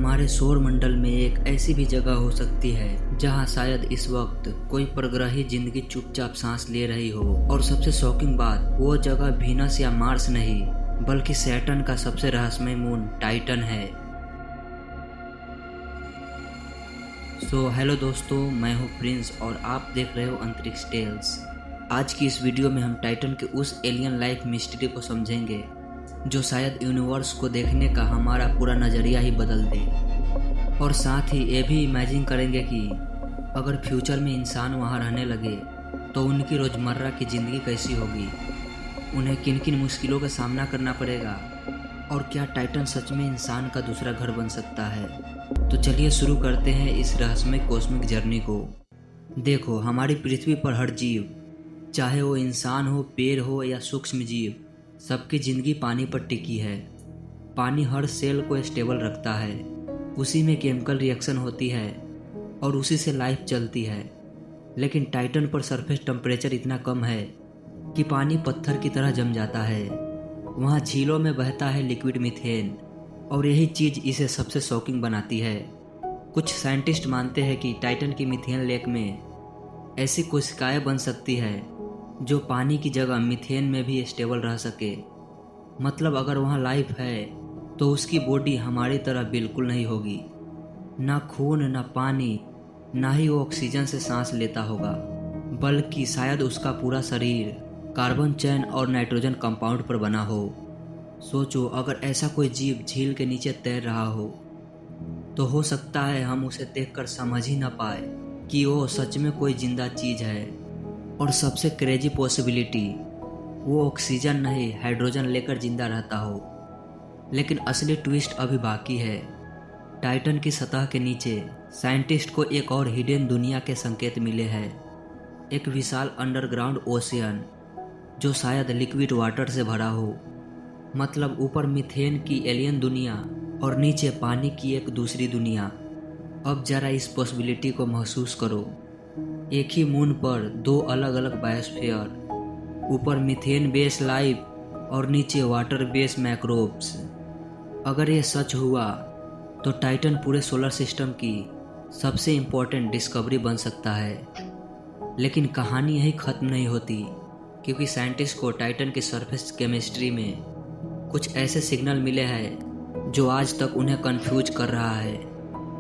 हमारे सौर मंडल में एक ऐसी भी जगह हो सकती है जहां शायद इस वक्त कोई परग्रही जिंदगी चुपचाप सांस ले रही हो। और सबसे शॉकिंग बात, वो जगह वीनस या मार्स नहीं बल्कि सैटर्न का सबसे रहस्यमय मून टाइटन है। हेलो दोस्तों, मैं हूं प्रिंस और आप देख रहे हो अंतरिक्ष टेल्स। आज की इस वीडियो में हम टाइटन के उस एलियन लाइफ मिस्ट्री को समझेंगे जो शायद यूनिवर्स को देखने का हमारा पूरा नज़रिया ही बदल दे। और साथ ही ये भी इमेजिन करेंगे कि अगर फ्यूचर में इंसान वहाँ रहने लगे तो उनकी रोज़मर्रा की ज़िंदगी कैसी होगी, उन्हें किन किन मुश्किलों का सामना करना पड़ेगा और क्या टाइटन सच में इंसान का दूसरा घर बन सकता है। तो चलिए शुरू करते हैं इस रहस्यमय कॉस्मिक जर्नी को। देखो, हमारी पृथ्वी पर हर जीव, चाहे वो इंसान हो, पेड़ हो या सूक्ष्म जीव, सबकी ज़िंदगी पानी पर टिकी है। पानी हर सेल को स्टेबल रखता है, उसी में केमिकल रिएक्शन होती है और उसी से लाइफ चलती है। लेकिन टाइटन पर सरफेस टेम्परेचर इतना कम है कि पानी पत्थर की तरह जम जाता है। वहाँ झीलों में बहता है लिक्विड मीथेन और यही चीज़ इसे सबसे शॉकिंग बनाती है। कुछ साइंटिस्ट मानते हैं कि टाइटन की मीथेन लेक में ऐसी कोशिकाएं बन सकती है जो पानी की जगह मीथेन में भी स्टेबल रह सके। मतलब अगर वहाँ लाइफ है तो उसकी बॉडी हमारी तरह बिल्कुल नहीं होगी, ना खून ना पानी, ना ही वो ऑक्सीजन से सांस लेता होगा, बल्कि शायद उसका पूरा शरीर कार्बन चैन और नाइट्रोजन कंपाउंड पर बना हो। सोचो, अगर ऐसा कोई जीव झील के नीचे तैर रहा हो तो हो सकता है हम उसे देखकर समझ ही ना पाए कि वो सच में कोई जिंदा चीज़ है। और सबसे क्रेजी पॉसिबिलिटी, वो ऑक्सीजन नहीं हाइड्रोजन लेकर जिंदा रहता हो। लेकिन असली ट्विस्ट अभी बाकी है। टाइटन की सतह के नीचे साइंटिस्ट को एक और हिडन दुनिया के संकेत मिले हैं। एक विशाल अंडरग्राउंड ओशियन जो शायद लिक्विड वाटर से भरा हो। मतलब ऊपर मीथेन की एलियन दुनिया और नीचे पानी की एक दूसरी दुनिया। अब जरा इस पॉसिबिलिटी को महसूस करो। एक ही मून पर दो अलग अलग बायोस्फीयर, ऊपर मीथेन बेस लाइफ और नीचे वाटर बेस मैक्रोब्स। अगर ये सच हुआ तो टाइटन पूरे सोलर सिस्टम की सबसे इम्पोर्टेंट डिस्कवरी बन सकता है। लेकिन कहानी यही ख़त्म नहीं होती, क्योंकि साइंटिस्ट को टाइटन की सरफेस केमिस्ट्री में कुछ ऐसे सिग्नल मिले हैं जो आज तक उन्हें कंफ्यूज कर रहा है।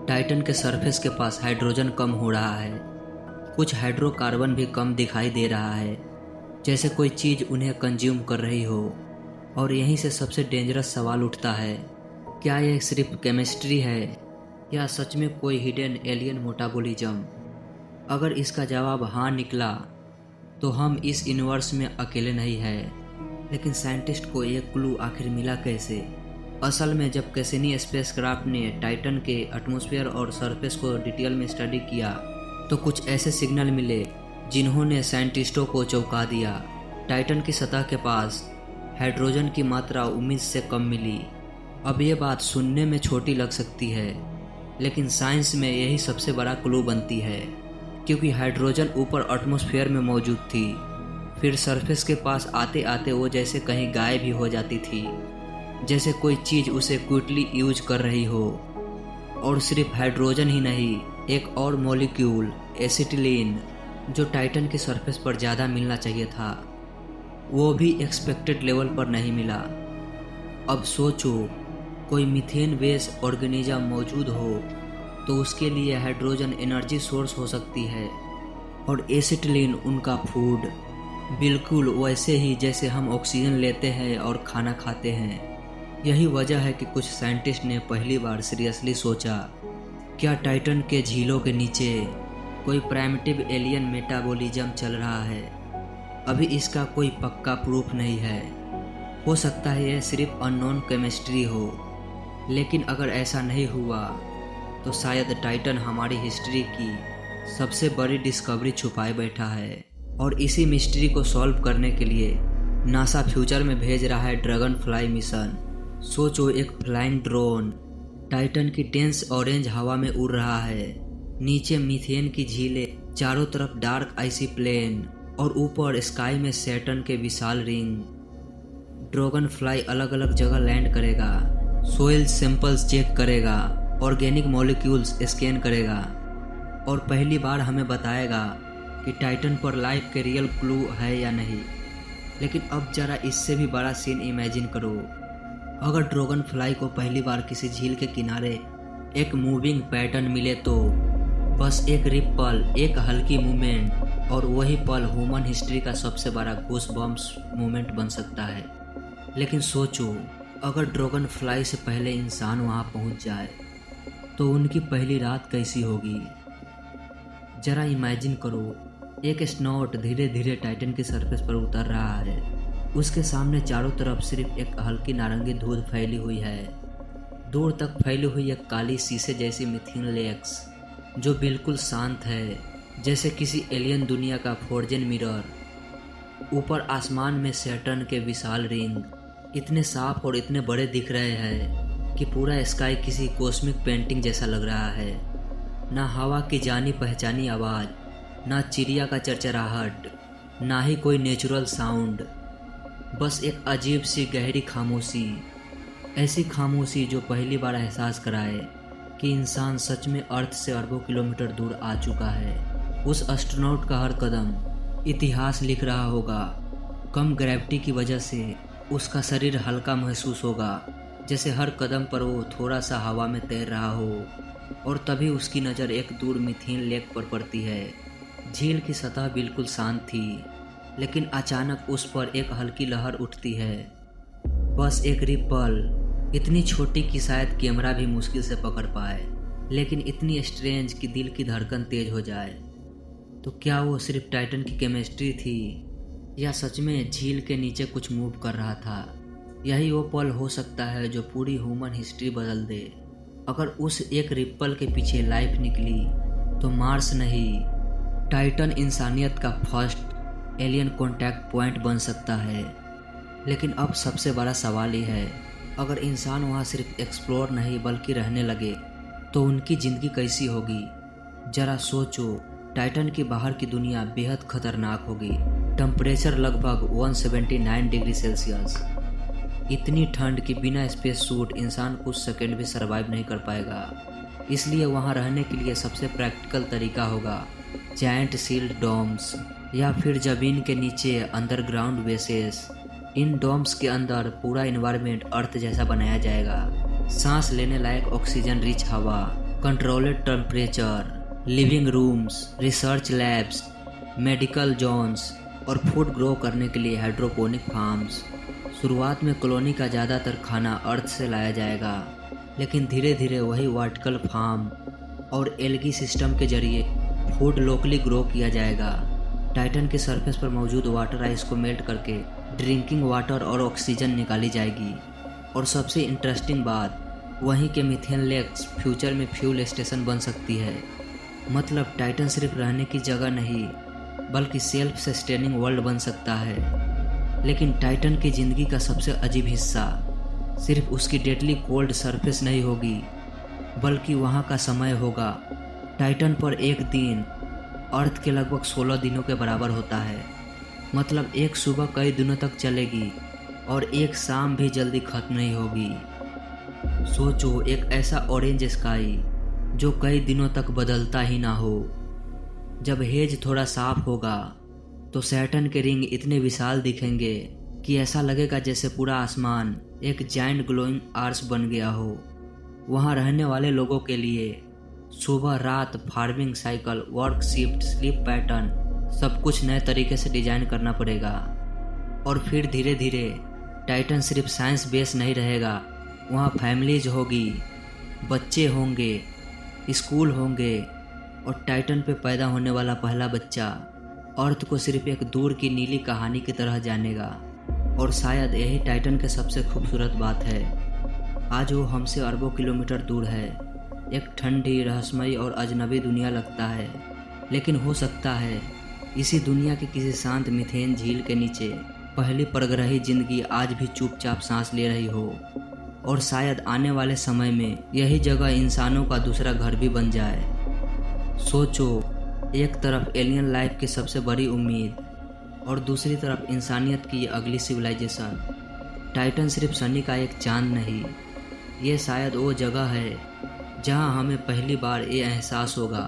टाइटन के सरफेस के पास हाइड्रोजन कम हो रहा है, कुछ हाइड्रोकार्बन भी कम दिखाई दे रहा है, जैसे कोई चीज़ उन्हें कंज्यूम कर रही हो। और यहीं से सबसे डेंजरस सवाल उठता है, क्या यह सिर्फ केमिस्ट्री है या सच में कोई हिडन एलियन मेटाबॉलिज्म? अगर इसका जवाब हाँ निकला तो हम इस यूनिवर्स में अकेले नहीं हैं। लेकिन साइंटिस्ट को एक क्लू आखिर मिला कैसे? असल में जब कैसिनी स्पेसक्राफ्ट ने टाइटन के एटमॉस्फेयर और सरफेस को डिटेल में स्टडी किया तो कुछ ऐसे सिग्नल मिले जिन्होंने साइंटिस्टों को चौंका दिया। टाइटन की सतह के पास हाइड्रोजन की मात्रा उम्मीद से कम मिली। अब ये बात सुनने में छोटी लग सकती है, लेकिन साइंस में यही सबसे बड़ा क्लू बनती है, क्योंकि हाइड्रोजन ऊपर एटमॉस्फेयर में मौजूद थी, फिर सरफेस के पास आते आते वो जैसे कहीं गायब भी हो जाती थी, जैसे कोई चीज़ उसे क्विकली यूज कर रही हो। और सिर्फ हाइड्रोजन ही नहीं, एक और मॉलिक्यूल एसिटिलीन, जो टाइटन की सरफेस पर ज़्यादा मिलना चाहिए था, वो भी एक्सपेक्टेड लेवल पर नहीं मिला। अब सोचो, कोई मीथेन बेस ऑर्गेनिज्म मौजूद हो तो उसके लिए हाइड्रोजन एनर्जी सोर्स हो सकती है और एसिटिलीन उनका फूड, बिल्कुल वैसे ही जैसे हम ऑक्सीजन लेते हैं और खाना खाते हैं। यही वजह है कि कुछ साइंटिस्ट ने पहली बार सीरियसली सोचा, क्या टाइटन के झीलों के नीचे कोई प्राइमिटिव एलियन मेटाबॉलिज्म चल रहा है? अभी इसका कोई पक्का प्रूफ नहीं है, हो सकता है यह सिर्फ अननोन केमिस्ट्री हो। लेकिन अगर ऐसा नहीं हुआ तो शायद टाइटन हमारी हिस्ट्री की सबसे बड़ी डिस्कवरी छुपाए बैठा है। और इसी मिस्ट्री को सॉल्व करने के लिए नासा फ्यूचर में भेज रहा है ड्रैगन फ्लाई मिशन। सोचो, एक फ्लाइंग ड्रोन टाइटन की डेंस ऑरेंज हवा में उड़ रहा है, नीचे मीथेन की झीलें, चारों तरफ डार्क आइसी प्लेन और ऊपर स्काई में सैटर्न के विशाल रिंग। ड्रैगन फ्लाई अलग अलग जगह लैंड करेगा, सोइल सैंपल्स चेक करेगा ऑर्गेनिक मॉलिक्यूल्स स्कैन करेगा और पहली बार हमें बताएगा कि टाइटन पर लाइफ के रियल क्लू है या नहीं। लेकिन अब जरा इससे भी बड़ा सीन इमेजिन करो। अगर ड्रैगन फ्लाई को पहली बार किसी झील के किनारे एक मूविंग पैटर्न मिले तो बस एक रिपल, एक हल्की मूवमेंट और वही पल ह्यूमन हिस्ट्री का सबसे बड़ा गूस बम्प्स मूवमेंट बन सकता है। लेकिन सोचो, अगर ड्रैगन फ्लाई से पहले इंसान वहां पहुंच जाए तो उनकी पहली रात कैसी होगी। जरा इमेजिन करो, एक स्नॉट धीरे धीरे टाइटन की सरफेस पर उतर रहा है। उसके सामने चारों तरफ सिर्फ एक हल्की नारंगी धूल फैली हुई है। दूर तक फैली हुई एक काली शीशे जैसी मिथेन लेक्स जो बिल्कुल शांत है, जैसे किसी एलियन दुनिया का फ्रोजन मिरर। ऊपर आसमान में सैटर्न के विशाल रिंग इतने साफ और इतने बड़े दिख रहे हैं कि पूरा स्काई किसी कॉस्मिक पेंटिंग जैसा लग रहा है। ना हवा की जानी पहचानी आवाज़, ना चिड़िया का चरचराहट, ना ही कोई नेचुरल साउंड, बस एक अजीब सी गहरी खामोशी। ऐसी खामोशी जो पहली बार एहसास कराए कि इंसान सच में अर्थ से अरबों किलोमीटर दूर आ चुका है। उस एस्ट्रोनॉट का हर कदम इतिहास लिख रहा होगा। कम ग्रेविटी की वजह से उसका शरीर हल्का महसूस होगा, जैसे हर कदम पर वो थोड़ा सा हवा में तैर रहा हो। और तभी उसकी नज़र एक दूर मिथेन लेक पर पड़ती है। झील की सतह बिल्कुल शांत थी, लेकिन अचानक उस पर एक हल्की लहर उठती है। बस एक रिपल, इतनी छोटी कि शायद कैमरा भी मुश्किल से पकड़ पाए, लेकिन इतनी स्ट्रेंज कि दिल की धड़कन तेज हो जाए। तो क्या वो सिर्फ टाइटन की केमिस्ट्री थी या सच में झील के नीचे कुछ मूव कर रहा था? यही वो पल हो सकता है जो पूरी ह्यूमन हिस्ट्री बदल दे। अगर उस एक रिपल के पीछे लाइफ निकली तो मार्स नहीं, टाइटन इंसानियत का फर्स्ट एलियन कॉन्टैक्ट पॉइंट बन सकता है। लेकिन अब सबसे बड़ा सवाल ये है, अगर इंसान वहाँ सिर्फ एक्सप्लोर नहीं बल्कि रहने लगे तो उनकी ज़िंदगी कैसी होगी। ज़रा सोचो, टाइटन की बाहर की दुनिया बेहद खतरनाक होगी। टेम्परेचर लगभग 179 डिग्री सेल्सियस, इतनी ठंड कि बिना स्पेस सूट इंसान कुछ सेकंड भी सरवाइव नहीं कर पाएगा। इसलिए वहाँ रहने के लिए सबसे प्रैक्टिकल तरीका होगा जायंट सील्ड डोम्स या फिर ज़मीन के नीचे अंडरग्राउंड बेसेस। इन डोम्स के अंदर पूरा इन्वायरमेंट अर्थ जैसा बनाया जाएगा। सांस लेने लायक ऑक्सीजन रिच हवा, controlled temperature, living rooms, research labs, medical zones और फूड ग्रो करने के लिए हाइड्रोपोनिक फार्म्स। शुरुआत में कॉलोनी का ज़्यादातर खाना अर्थ से लाया जाएगा, लेकिन धीरे धीरे वही वर्टिकल फार्म और एल्गी सिस्टम के जरिए फूड लोकली ग्रो किया जाएगा। टाइटन के सरफेस पर मौजूद वाटर आइस को मेल्ट करके ड्रिंकिंग वाटर और ऑक्सीजन निकाली जाएगी। और सबसे इंटरेस्टिंग बात, वहीं के मिथेन लेक्स फ्यूचर में फ्यूल स्टेशन बन सकती है। मतलब टाइटन सिर्फ रहने की जगह नहीं बल्कि सेल्फ सस्टेनिंग वर्ल्ड बन सकता है। लेकिन टाइटन की ज़िंदगी का सबसे अजीब हिस्सा सिर्फ उसकी डेडली कोल्ड सरफेस नहीं होगी, बल्कि वहाँ का समय होगा। टाइटन पर एक दिन अर्थ के लगभग 16 दिनों के बराबर होता है। मतलब एक सुबह कई दिनों तक चलेगी और एक शाम भी जल्दी खत्म नहीं होगी। सोचो, एक ऐसा ऑरेंज स्काई जो कई दिनों तक बदलता ही ना हो। जब हेज थोड़ा साफ होगा तो सैटर्न के रिंग इतने विशाल दिखेंगे कि ऐसा लगेगा जैसे पूरा आसमान एक जायंट ग्लोइंग आर्च बन गया हो। वहाँ रहने वाले लोगों के लिए सुबह रात, farming cycle, work shift, sleep pattern, सब कुछ नए तरीके से डिजाइन करना पड़ेगा। और फिर धीरे धीरे टाइटन सिर्फ साइंस बेस नहीं रहेगा, वहाँ फैमिलीज होगी, बच्चे होंगे, स्कूल होंगे और टाइटन पे पैदा होने वाला पहला बच्चा अर्थ को सिर्फ एक दूर की नीली कहानी की तरह जानेगा। और शायद यही टाइटन के सबसे खूबसूरत बात है। आज वो हमसे अरबों किलोमीटर दूर है, एक ठंडी, रहस्यमयी और अजनबी दुनिया लगता है। लेकिन हो सकता है इसी दुनिया की किसी शांत मिथेन झील के नीचे पहली परग्रही जिंदगी आज भी चुपचाप सांस ले रही हो। और शायद आने वाले समय में यही जगह इंसानों का दूसरा घर भी बन जाए। सोचो, एक तरफ एलियन लाइफ की सबसे बड़ी उम्मीद और दूसरी तरफ इंसानियत की ये अगली सिविलाइजेशन। टाइटन सिर्फ सनी का एक चांद नहीं, ये शायद वो जगह है जहां हमें पहली बार ये एहसास होगा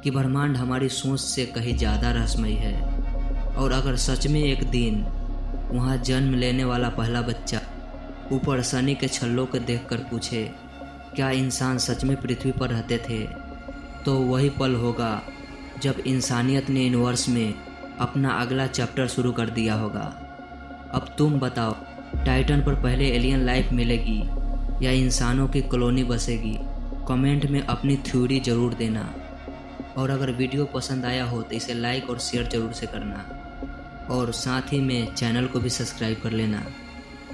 कि ब्रह्मांड हमारी सोच से कहीं ज़्यादा रहस्यमयी है। और अगर सच में एक दिन वहाँ जन्म लेने वाला पहला बच्चा ऊपर शनि के छल्लों को देखकर पूछे क्या इंसान सच में पृथ्वी पर रहते थे, तो वही पल होगा जब इंसानियत ने यूनिवर्स में अपना अगला चैप्टर शुरू कर दिया होगा। अब तुम बताओ, टाइटन पर पहले एलियन लाइफ मिलेगी या इंसानों की कॉलोनी बसेगी? कमेंट में अपनी थ्योरी ज़रूर देना। और अगर वीडियो पसंद आया हो तो इसे लाइक और शेयर ज़रूर से करना, और साथ ही में चैनल को भी सब्सक्राइब कर लेना।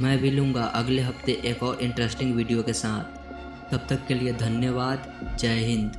मैं भी लूँगा अगले हफ्ते एक और इंटरेस्टिंग वीडियो के साथ। तब तक के लिए धन्यवाद। जय हिंद।